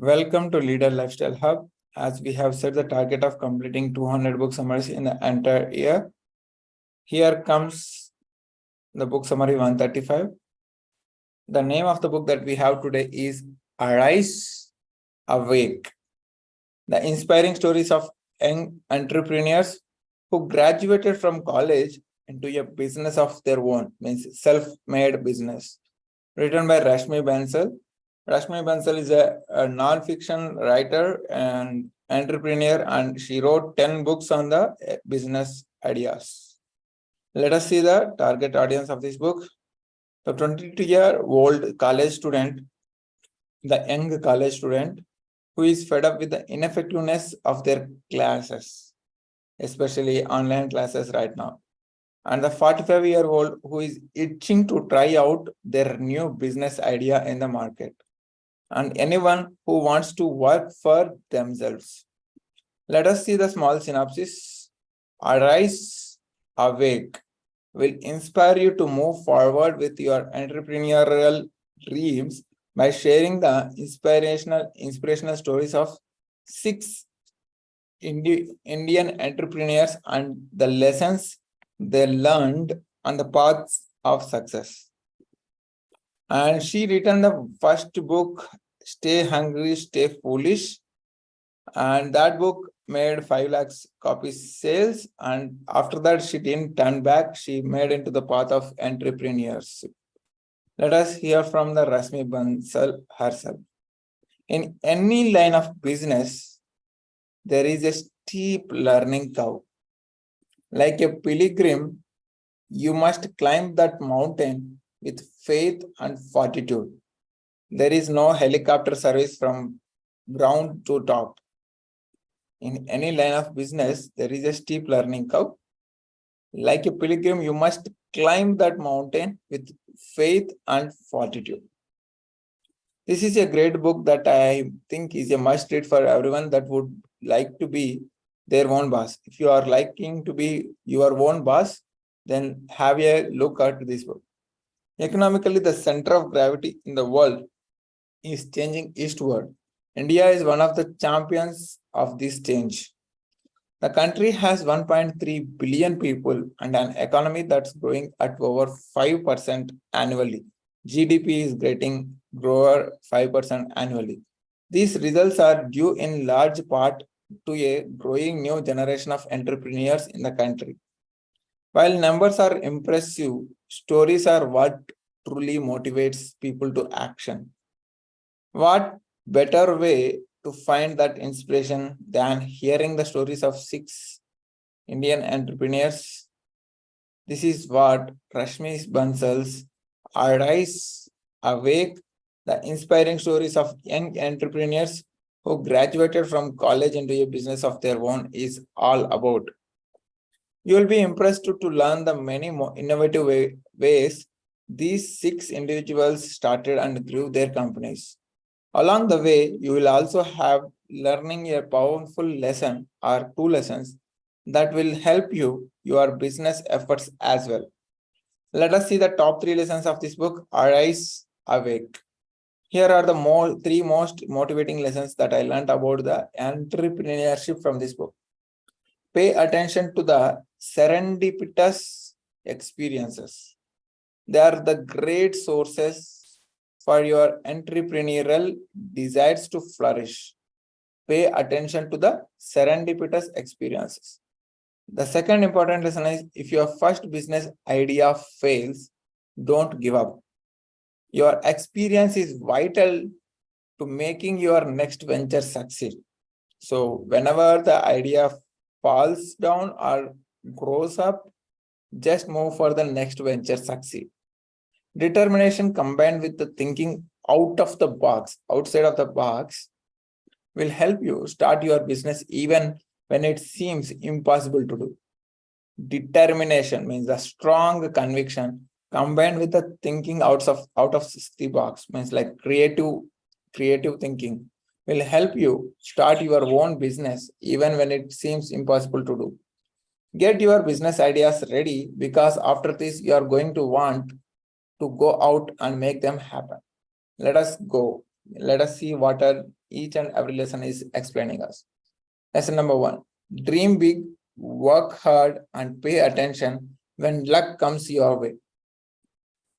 Welcome to Leader Lifestyle Hub. As we have set the target of completing 200 book summaries in the entire year, here comes the book summary 135. The name of the book that we have today is Arise, Awake. The inspiring stories of young entrepreneurs who graduated from college into a business of their own, means self-made business. Written by Rashmi Bansal. Rashmi Bansal is a non-fiction writer and entrepreneur, and she wrote 10 books on the business ideas. Let us see the target audience of this book. The 22-year-old college student, the young college student who is fed up with the ineffectiveness of their classes, especially online classes right now. And the 45-year-old who is itching to try out their new business idea in the market. And anyone who wants to work for themselves. Let us see the small synopsis. Arise, Awake will inspire you to move forward with your entrepreneurial dreams by sharing the inspirational stories of 6 Indian entrepreneurs and the lessons they learned on the paths of success. And she written the first book, Stay Hungry, Stay Foolish. And that book made 5 lakhs copies sales. And after that, she didn't turn back. She made into the path of entrepreneurship. Let us hear from the Rashmi Bansal herself. In any line of business, there is a steep learning curve. Like a pilgrim, you must climb that mountain with faith and fortitude. There is no helicopter service from ground to top. In any line of business, there is a steep learning curve. Like a pilgrim, you must climb that mountain with faith and fortitude. This is a great book that I think is a must read for everyone that would like to be their own boss. If you are liking to be your own boss, then have a look at this book. Economically, the center of gravity in the world is changing eastward. India is one of the champions of this change. The country has 1.3 billion people and an economy that's growing at over 5% annually. GDP is getting grower 5% annually. These results are due in large part to a growing new generation of entrepreneurs in the country. While numbers are impressive, stories are what truly motivates people to action. What better way to find that inspiration than hearing the stories of 6 Indian entrepreneurs? This is what Rashmi Bansal's Arise, Awake, the inspiring stories of young entrepreneurs who graduated from college into a business of their own is all about. You will be impressed to learn the many more innovative ways these 6 individuals started and grew their companies. Along the way, you will also have learning a powerful lesson or 2 lessons that will help your business efforts as well. Let us see the top 3 lessons of this book, Arise, Awake. Here are the 3 most motivating lessons that I learned about the entrepreneurship from this book. Pay attention to the serendipitous experiences. They are the great sources for your entrepreneurial desires to flourish. Pay attention to the serendipitous experiences. The second important lesson is, if your first business idea fails, don't give up. Your experience is vital to making your next venture succeed. So whenever the idea falls down or grows up, just move for the next venture succeed. Determination combined with the thinking outside of the box, will help you start your business even when it seems impossible to do. Determination means the strong conviction combined with the thinking out of the box, means like creative thinking, will help you start your own business even when it seems impossible to do. Get your business ideas ready, because after this you are going to want to go out and make them happen. Let us go. Let us see what are each and every lesson is explaining us. Lesson number 1. Dream big, work hard, and pay attention when luck comes your way.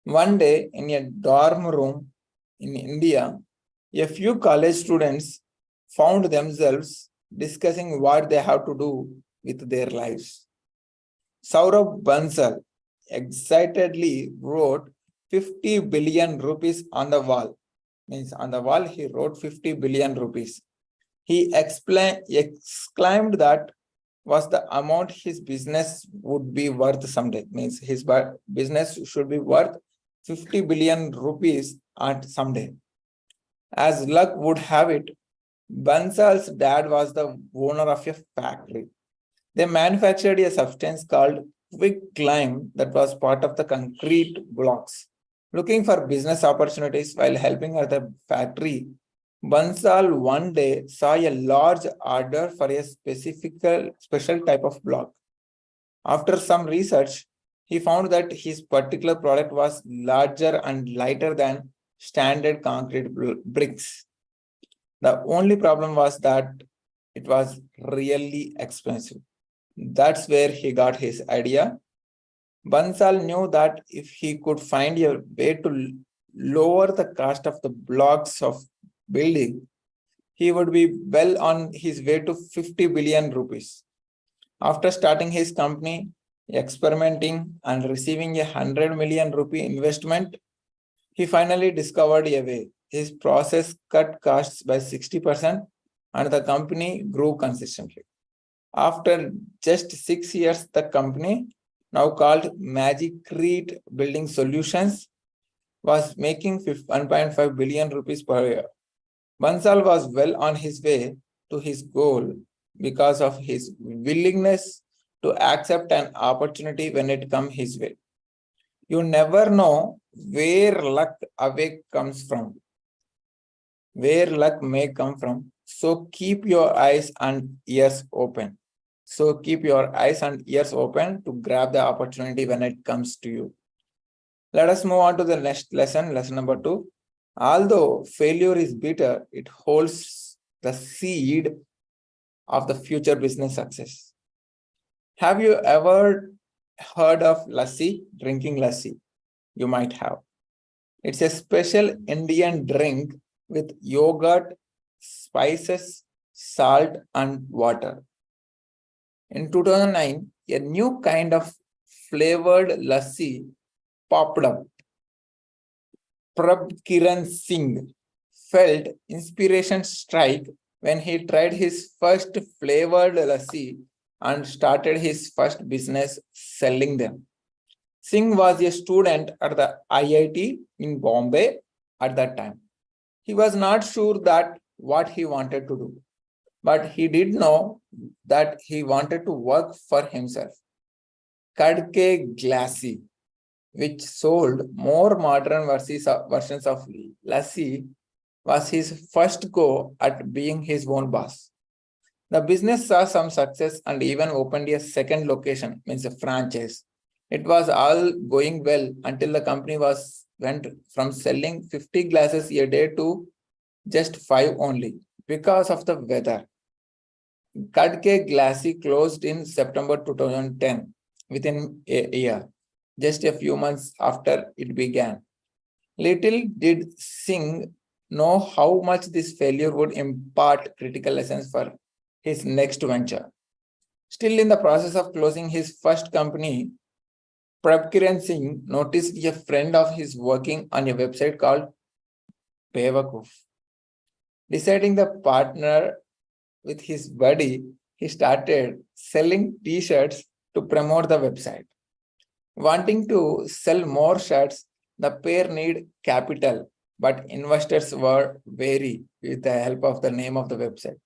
One day in a dorm room in India, a few college students found themselves discussing what they have to do with their lives. Saurabh Bansal excitedly wrote 50 billion rupees on the wall. Means on the wall he wrote 50 billion rupees. He exclaimed that was the amount his business would be worth someday. Means his business should be worth 50 billion rupees at someday. As luck would have it, Bansal's dad was the owner of a factory. They manufactured a substance called quicklime that was part of the concrete blocks. Looking for business opportunities while helping at the factory, Bansal one day saw a large order for a special type of block. After some research, he found that his particular product was larger and lighter than standard concrete bricks. The only problem was that it was really expensive. That's where he got his idea. Bansal knew that if he could find a way to lower the cost of the blocks of building, he would be well on his way to 50 billion rupees. After starting his company, experimenting, and receiving a 100 million rupee investment, he finally discovered a way. His process cut costs by 60% and the company grew consistently. After just 6 years, the company, now called Magicrete Building Solutions, was making 1.5 billion rupees per year. Bansal was well on his way to his goal because of his willingness to accept an opportunity when it comes his way. You never know where luck comes from, where luck may come from. So keep your eyes and ears open. Keep your eyes and ears open to grab the opportunity when it comes to you. Let us move on to the next lesson, lesson number 2. Although failure is bitter, it holds the seed of the future business success. Have you ever heard of lassi, drinking lassi? You might have. It's a special Indian drink with yogurt, spices, salt, and water. In 2009, a new kind of flavored lassi popped up. Prabkiran Singh felt inspiration strike when he tried his first flavored lassi and started his first business selling them. Singh was a student at the IIT in Bombay at that time. He was not sure that what he wanted to do, but he did know that he wanted to work for himself. Kadke Glassy, which sold more modern versions of lassi, was his first go at being his own boss. The business saw some success and even opened a second location, means a franchise. It was all going well until the company went from selling 50 glasses a day to just 5 only because of the weather. Kadke Glassy closed in September 2010, within a year, just a few months after it began. Little did Singh know how much this failure would impart critical lessons for his next venture. Still in the process of closing his first company, Prabkiran Singh noticed a friend of his working on a website called Bewakoof. Deciding the partner with his buddy, he started selling t-shirts to promote the website. Wanting to sell more shirts, the pair need capital, but investors were wary with the help of the name of the website.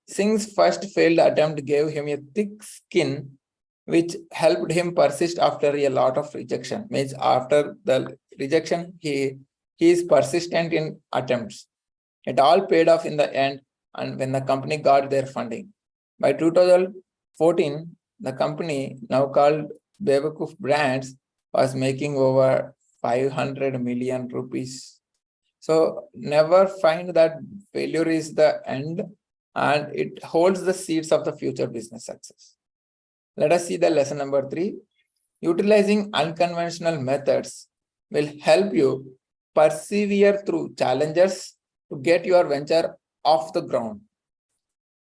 Singh's first failed attempt gave him a thick skin, which helped him persist after a lot of rejection. Means after the rejection, he is persistent in attempts. It all paid off in the end, and when the company got their funding. By 2014, the company, now called Bewakoof Brands, was making over 500 million rupees. So never find that failure is the end, and it holds the seeds of the future business success. Let us see the lesson number 3. Utilizing unconventional methods will help you persevere through challenges to get your venture off the ground.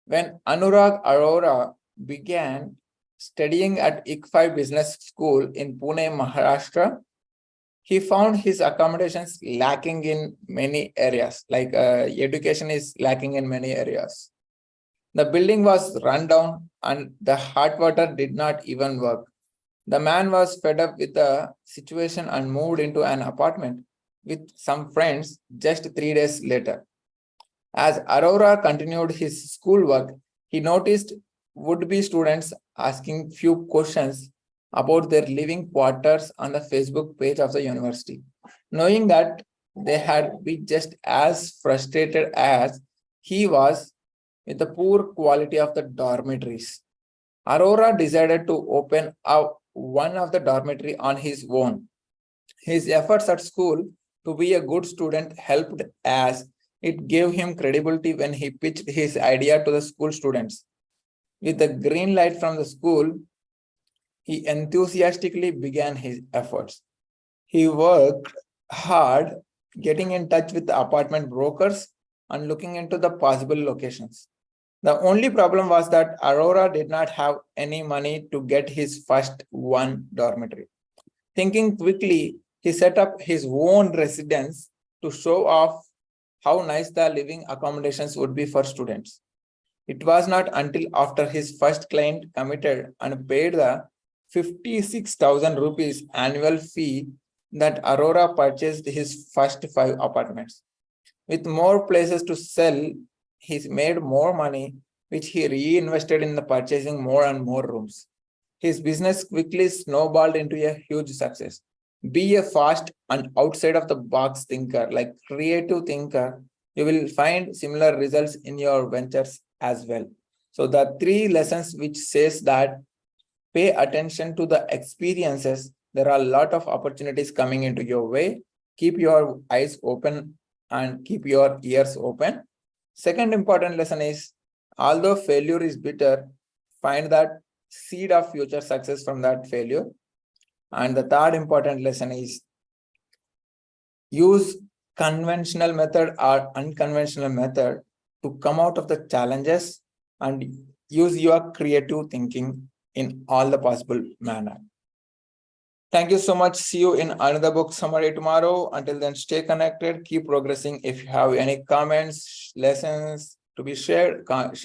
When Anurag Arora began studying at ICFI Business School in Pune, Maharashtra, he found his accommodations lacking in many areas, like education is lacking in many areas. The building was run down and the hot water did not even work. The man was fed up with the situation and moved into an apartment with some friends just 3 days later. As Aurora continued his schoolwork, he noticed would-be students asking few questions about their living quarters on the Facebook page of the university. Knowing that they had been just as frustrated as he was with the poor quality of the dormitories, Aurora decided to open up one of the dormitory on his own. His efforts at school to be a good student helped, as it gave him credibility when he pitched his idea to the school students. With the green light from the school, he enthusiastically began his efforts. He worked hard getting in touch with the apartment brokers and looking into the possible locations. The only problem was that Aurora did not have any money to get his first one dormitory. Thinking quickly, he set up his own residence to show off how nice the living accommodations would be for students. It was not until after his first client committed and paid the 56,000 rupees annual fee that Aurora purchased his first 5 apartments. With more places to sell, he made more money, which he reinvested in the purchasing more and more rooms. His business quickly snowballed into a huge success. Be a fast and outside of the box thinker, like creative thinker. You will find similar results in your ventures as well. So the 3 lessons which says that pay attention to the experiences. There are a lot of opportunities coming into your way. Keep your eyes open and keep your ears open. Second important lesson is, although failure is bitter, find that seed of future success from that failure. And the third important lesson is, use conventional method or unconventional method to come out of the challenges and use your creative thinking in all the possible manner. Thank you so much. See you in another book summary tomorrow. Until then, stay connected, keep progressing. If you have any comments, lessons to be shared, share